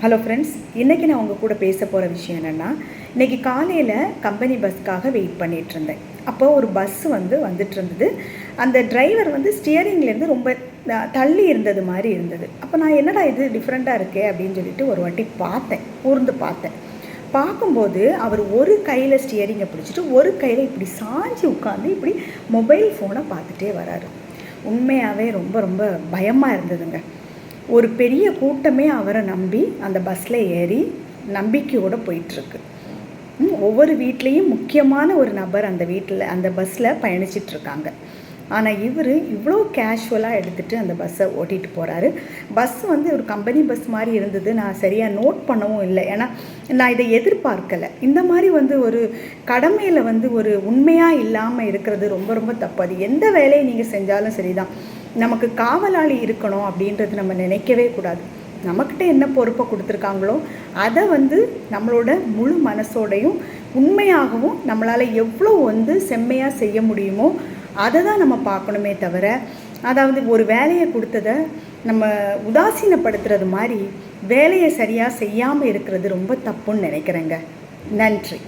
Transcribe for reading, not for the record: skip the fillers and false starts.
Hello friends, இன்றைக்கி நான் உங்கள் கூட பேச போகிற விஷயம் என்னென்னா, இன்றைக்கி காலையில் கம்பெனி பஸ்ஸுக்காக வெயிட் பண்ணிகிட்ருந்தேன். அப்போது ஒரு பஸ்ஸு வந்துட்டு இருந்தது. அந்த டிரைவர் ஸ்டியரிங்லேருந்து ரொம்ப தள்ளி இருந்தது மாதிரி இருந்தது. அப்போ நான் என்னடா இது டிஃப்ரெண்ட்டாக இருக்கே அப்படின்னு சொல்லிட்டு ஒரு வாட்டி கூர்ந்து பார்த்தேன். பார்க்கும்போது அவர் ஒரு கையில் ஸ்டியரிங்கை பிடிச்சிட்டு ஒரு கையில் இப்படி சாஞ்சி உட்காந்து இப்படி மொபைல் ஃபோனை பார்த்துட்டே வராரு. உண்மையாகவே ரொம்ப ரொம்ப பயமாக இருந்ததுங்க. ஒரு பெரிய கூட்டமே அவரை நம்பி அந்த பஸ்ஸில் ஏறி நம்பிக்கையோடு போயிட்டுருக்கு. ஒவ்வொரு வீட்லேயும் முக்கியமான ஒரு நபர் அந்த பஸ்ஸில் பயணிச்சிட்ருக்காங்க. ஆனால் இவர் இவ்வளோ கேஷுவலாக எடுத்துகிட்டு அந்த பஸ்ஸை ஓட்டிகிட்டு போகிறாரு. பஸ் ஒரு கம்பெனி பஸ் மாதிரி இருந்தது. நான் சரியாக நோட் பண்ணவும் இல்லை, ஏன்னா நான் இதை எதிர்பார்க்கலை. இந்த மாதிரி ஒரு கடமையில் ஒரு உண்மையாக இல்லாமல் இருக்கிறது ரொம்ப ரொம்ப தப்பு. அது எந்த வேலையை நீங்கள் செஞ்சாலும் சரிதான், நமக்கு காவலாளி இருக்கணும் அப்படின்றது நம்ம நினைக்கவே கூடாது. நம்மக்கிட்ட என்ன பொறுப்பை கொடுத்துருக்காங்களோ அதை நம்மளோட முழு மனசோடையும் உண்மையாகவும் நம்மளால் எவ்வளோ செம்மையாக செய்ய முடியுமோ அதை தான் நம்ம பார்க்கணுமே தவிர, அதாவது ஒரு வேலையை கொடுத்ததை நம்ம உதாசீனப்படுத்துறது மாதிரி வேலையை சரியாக செய்யாமல் இருக்கிறது ரொம்ப தப்புன்னு நினைக்கிறேங்க. நன்றி.